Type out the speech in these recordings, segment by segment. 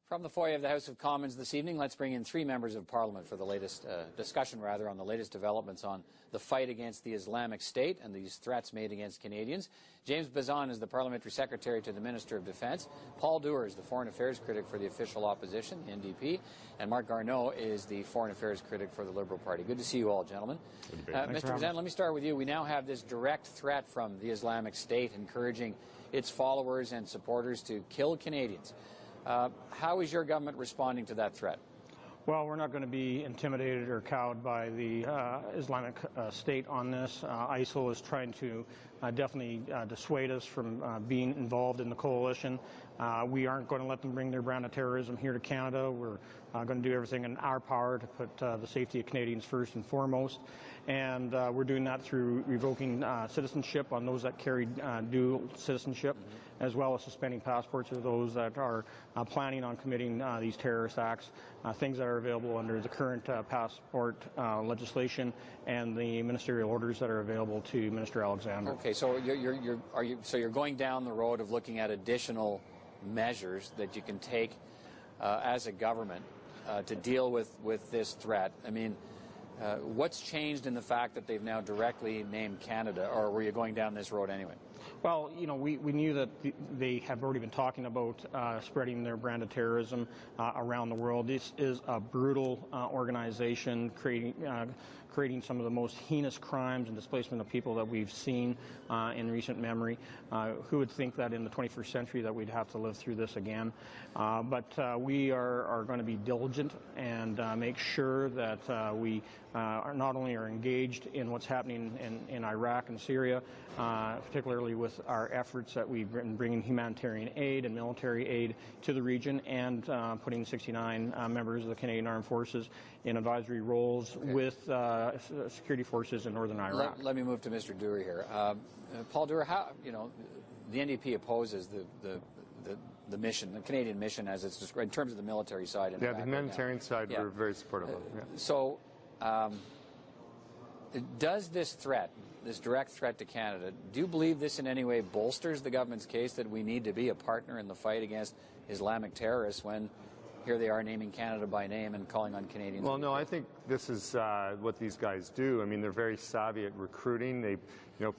From the foyer of the House of Commons this evening, let's bring in three members of Parliament for the latest discussion, on the latest developments on the fight against the Islamic State and these threats made against Canadians. James Bezan is the Parliamentary Secretary to the Minister of Defence. Paul Dewar is the Foreign Affairs Critic for the official opposition, the NDP. And Mark Garneau is the Foreign Affairs Critic for the Liberal Party. Good to see you all, gentlemen. Mr. Bezan, let me start with you. We now have this direct threat from the Islamic State encouraging its followers and supporters to kill Canadians. How is your government responding to that threat? Well, we're not going to be intimidated or cowed by the Islamic State on this. ISIL is trying to definitely dissuade us from being involved in the coalition. We aren't going to let them bring their brand of terrorism here to Canada. We're going to do everything in our power to put the safety of Canadians first and foremost. And we're doing that through revoking citizenship on those that carry dual citizenship, as well as suspending passports of those that are planning on committing these terrorist acts, things that are available under the current passport legislation and the ministerial orders that are available to Minister Alexander. Okay, so you're going down the road of looking at additional measures that you can take as a government to deal with this threat. I mean, what's changed in the fact that they've now directly named Canada, or were you going down this road anyway? Well, you know, we knew that they have already been talking about spreading their brand of terrorism around the world. This is a brutal organization creating some of the most heinous crimes and displacement of people that we've seen in recent memory. Who would think that in the 21st century that we'd have to live through this again? But we are going to be diligent and make sure that we not only are engaged in what's happening in Iraq and Syria, particularly with our efforts that we've been bringing humanitarian aid and military aid to the region, and putting 69 members of the Canadian Armed Forces in advisory roles with security forces in northern Iraq. Let me move to Mr. Dewar here. Paul Dewar, how, you know, the NDP opposes the mission, the Canadian mission as it's described, in terms of the military side. Yeah, the humanitarian side we're very supportive of. Yeah. So, does this threat, this direct threat to Canada, do you believe this in any way bolsters the government's case that we need to be a partner in the fight against Islamic terrorists when here they are naming Canada by name and calling on Canadians? Well, no, I think this is what these guys do. I mean, they're very savvy at recruiting. They,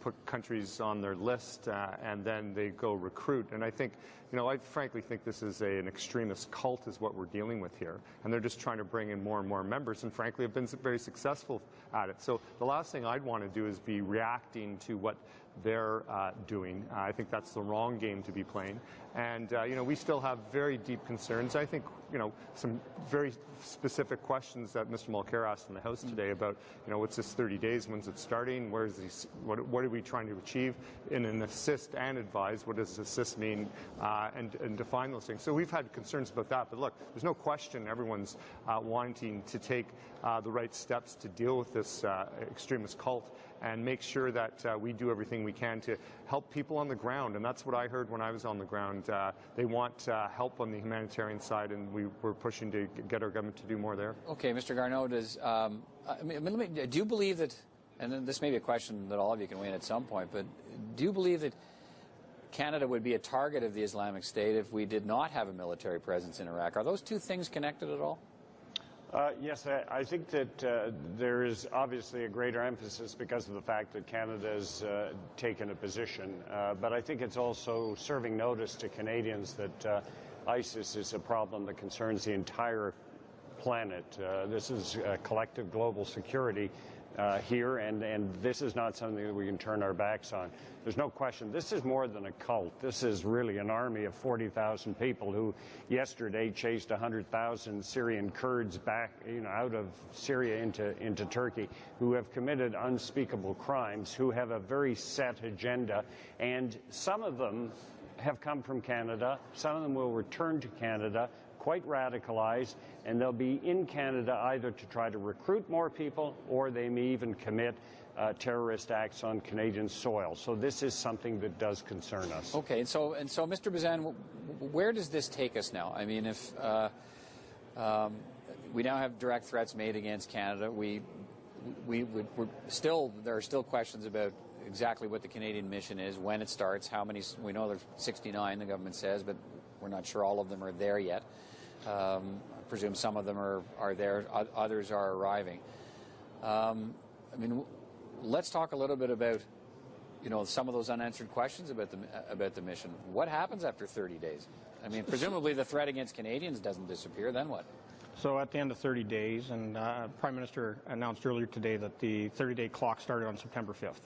put countries on their list and then they go recruit. And I think, I frankly think this is an extremist cult is what we're dealing with here. And they're just trying to bring in more and more members and frankly have been very successful at it. So the last thing I'd want to do is be reacting to what they're doing. I think that's the wrong game to be playing. And, we still have very deep concerns. I think, some very specific questions that Mr. Mulcair asked in the House today about, what's this 30 days, when's it starting, what are we trying to achieve in an assist and advise, what does assist mean, and define those things. So we've had concerns about that, but look, there's no question everyone's wanting to take the right steps to deal with this extremist cult and make sure that we do everything we can to help people on the ground. And that's what I heard when I was on the ground. They want help on the humanitarian side, and we're pushing to get our government to do more there. Okay, Mr. Garneau, do you believe that, and then this may be a question that all of you can weigh in at some point, but do you believe that Canada would be a target of the Islamic State if we did not have a military presence in Iraq? Are those two things connected at all? Yes, I think that there is obviously a greater emphasis because of the fact that Canada has taken a position. But I think it's also serving notice to Canadians that ISIS is a problem that concerns the entire planet. This is collective global security here, and this is not something that we can turn our backs on. There's no question. This is more than a cult. This is really an army of 40,000 people who yesterday chased 100,000 Syrian Kurds back, out of Syria into Turkey, who have committed unspeakable crimes, who have a very set agenda, and some of them have come from Canada. Some of them will return to Canada, quite radicalized, and they'll be in Canada either to try to recruit more people, or they may even commit terrorist acts on Canadian soil. So this is something that does concern us. Okay, and so Mr. Bezan, where does this take us now? I mean, if we now have direct threats made against Canada, there are still questions about exactly what the Canadian mission is, when it starts, how many. We know there's 69, the government says, but we're not sure all of them are there yet. I presume some of them are there, others are arriving. I mean, let's talk a little bit about, you know, some of those unanswered questions about the mission. What happens after 30 days? I mean, presumably the threat against Canadians doesn't disappear. Then what? So at the end of 30 days, and Prime Minister announced earlier today that the 30-day clock started on September 5th.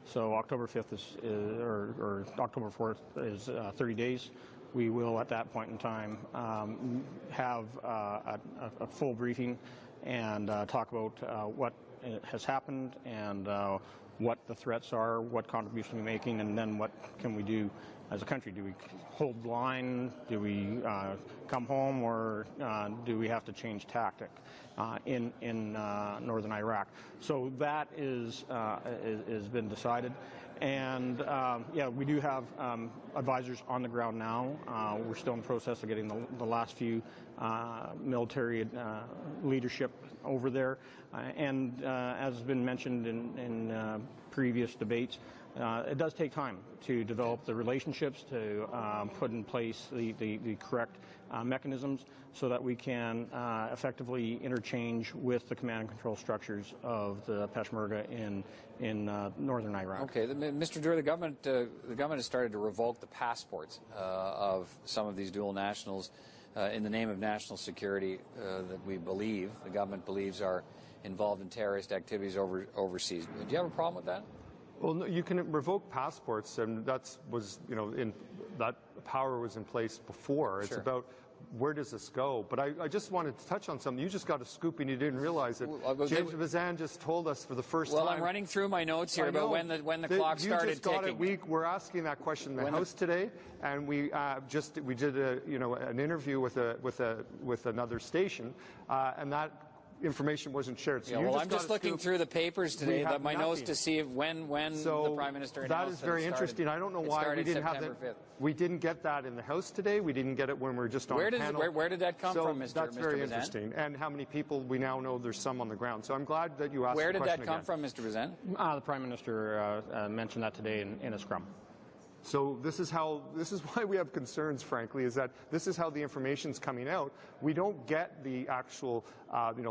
So October 5th or October 4th is 30 days. We will, at that point in time, have a full briefing and talk about what has happened and what the threats are, what contribution we're making, and then what can we do as a country. Do we hold the line? Do we come home, or do we have to change tactic in northern Iraq? So that is been decided. And yeah, we do have advisors on the ground now. We're still in the process of getting the last few military leadership over there. And as has been mentioned in previous debates, it does take time to develop the relationships, to put in place the correct mechanisms so that we can effectively interchange with the command and control structures of the Peshmerga in northern Iraq. Okay, Mr. Doer, the government has started to revoke the passports of some of these dual nationals in the name of national security that the government believes are involved in terrorist activities overseas. Do you have a problem with that? Well, no, you can revoke passports, and that power was in place before. It's about where does this go? But I just wanted to touch on something. You just got a scoop and you didn't realize it. James Bezan just told us for the first time. Well, I'm running through my notes here about when the clock started ticking. We're asking that question in the House today, and we did an interview with another station, and that information wasn't shared. So I'm just looking through the papers today, my notes, to see when the Prime Minister announced that is very interesting. I don't know why we didn't have that. We didn't get that in the House today. We didn't get it when we were just on panel. Where did that come from, Mr. That's very Bezan? interesting. And how many people we now know there's some on the ground. So I'm glad that you asked the question Where did that come from, Mr. Bezan? The Prime Minister mentioned that today in a scrum. So this is why we have concerns, frankly, is that this is how the information's coming out. We don't get the actual,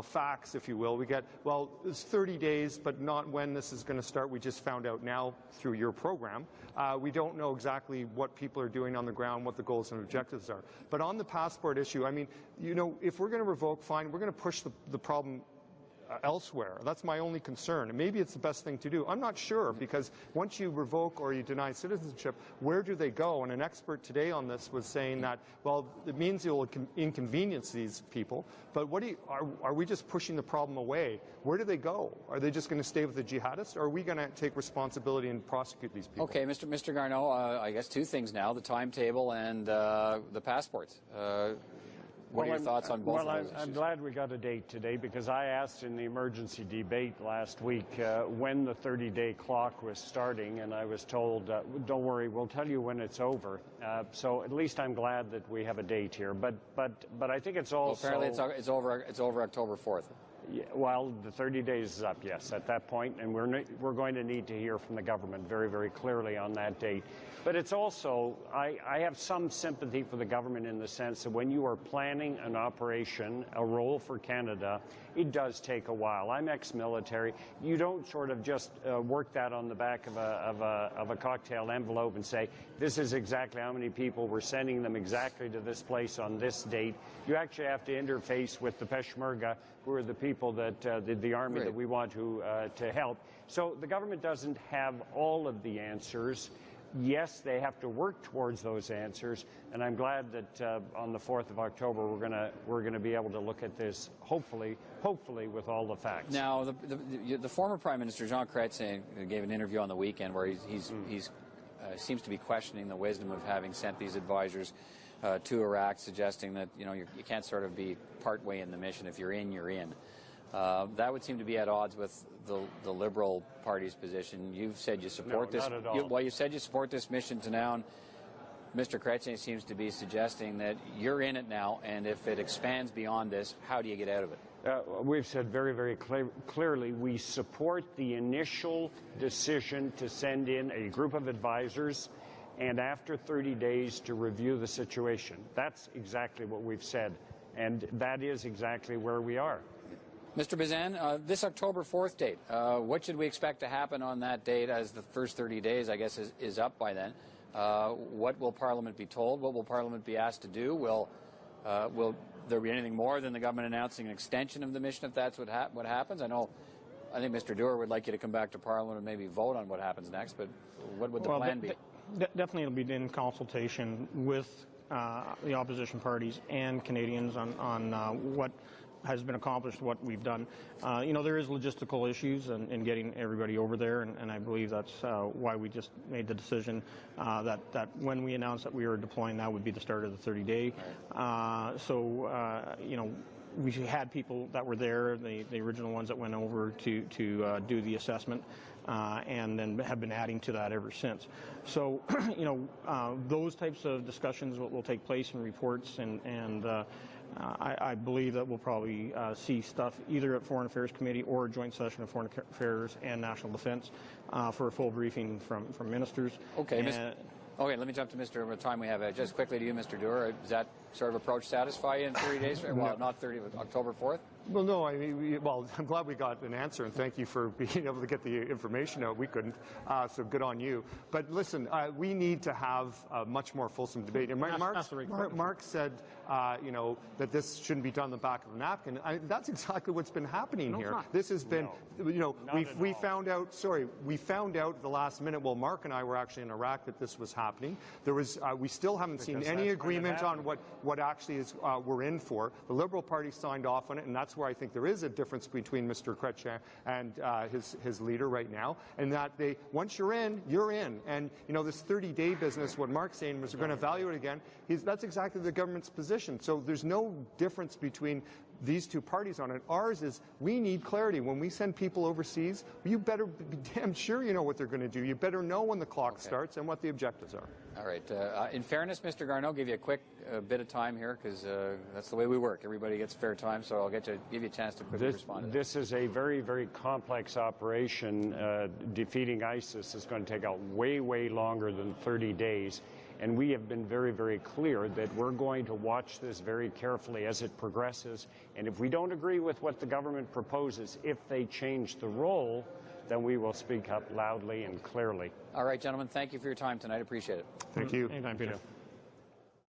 facts, if you will. We get, well, it's 30 days, but not when this is going to start. We just found out now through your program. We don't know exactly what people are doing on the ground, what the goals and objectives are. But on the passport issue, I mean, if we're going to revoke, fine, we're going to push the problem elsewhere. That's my only concern. And maybe it's the best thing to do. I'm not sure, because once you revoke or you deny citizenship, where do they go? And an expert today on this was saying that, well, it means you'll inconvenience these people, but are we just pushing the problem away? Where do they go? Are they just going to stay with the jihadists, or are we going to take responsibility and prosecute these people? Okay, Mr. Garneau, I guess two things now, the timetable and the passports. What are your thoughts on both of those issues? I'm glad we got a date today, because I asked in the emergency debate last week when the 30-day clock was starting, and I was told, don't worry, we'll tell you when it's over. So at least I'm glad that we have a date here. But I think it's also... Well, apparently it's over October 4th. Yeah, well, the 30 days is up, yes, at that point, and we're going to need to hear from the government very, very clearly on that date. But it's also, I have some sympathy for the government in the sense that when you are planning an operation, a role for Canada, it does take a while. I'm ex-military. You don't sort of just work that on the back of a cocktail envelope and say, this is exactly how many people, we're sending them exactly to this place on this date. You actually have to interface with the Peshmerga, who are the people that the army that we want to help. So the government doesn't have all of the answers. Yes, they have to work towards those answers, and I'm glad that on the 4th of October we're gonna be able to look at this, hopefully with all the facts. Now, the former Prime Minister Jean Chrétien gave an interview on the weekend where he seems to be questioning the wisdom of having sent these advisors to Iraq, suggesting that you can't sort of be partway in the mission. If you're in, you're in. That would seem to be at odds with the Liberal Party's position. You've said you support this. Not at all. You said you support this mission to now. Mr. Chrétien seems to be suggesting that you're in it now, and if it expands beyond this, how do you get out of it? We've said very, very clearly we support the initial decision to send in a group of advisors, and after 30 days to review the situation. That's exactly what we've said. And that is exactly where we are. Mr. Bezan, this October 4th date, what should we expect to happen on that date, as the first 30 days, I guess, is up by then? What will Parliament be told? What will Parliament be asked to do? Will there be anything more than the government announcing an extension of the mission if that's what happens? I think Mr. Doer would like you to come back to Parliament and maybe vote on what happens next, but what would the plan be? Definitely it'll be in consultation with the opposition parties and Canadians on what has been accomplished, what we've done. There is logistical issues in getting everybody over there, and I believe that's why we just made the decision that when we announced that we were deploying, that would be the start of the 30-day. We had people that were there, the original ones that went over to do the assessment, and then have been adding to that ever since. So, those types of discussions will take place in reports, and I believe that we'll probably see stuff either at Foreign Affairs Committee or a joint session of Foreign Affairs and National Defence for a full briefing from ministers. Okay, okay, let me jump to Mr. What time we have. Just quickly to you, Mr. Doer. Does that sort of approach satisfy you in 30 days? Well, not 30, but October 4th? Well, no, I mean, I'm glad we got an answer, and thank you for being able to get the information out. We couldn't, so good on you. But listen, we need to have a much more fulsome debate. And Mark said, that this shouldn't be done on the back of a napkin. That's exactly what's been happening here. This has been, we found out at the last minute while Mark and I were actually in Iraq that this was happening. There was, we still haven't seen any agreement on what actually is we're in for. The Liberal Party signed off on it, and that's where I think there is a difference between Mr. Chrétien and his leader right now, and that once you're in, you're in. And this 30-day business, what Mark's saying was we're going to evaluate again. That's exactly the government's position. So there's no difference between these two parties on it. Ours is we need clarity. When we send people overseas, you better be damn sure you know what they're going to do. You better know when the clock starts and what the objectives are. All right. In fairness, Mr. Garneau, give you a quick bit of time here because that's the way we work. Everybody gets fair time, so I'll give you a chance to quickly respond to that. This is a very, very complex operation. Defeating ISIS is going to take out way, way longer than 30 days. And we have been very, very clear that we're going to watch this very carefully as it progresses. And if we don't agree with what the government proposes, if they change the role, then we will speak up loudly and clearly. All right, gentlemen, thank you for your time tonight. Appreciate it. Thank you. Anytime, Peter.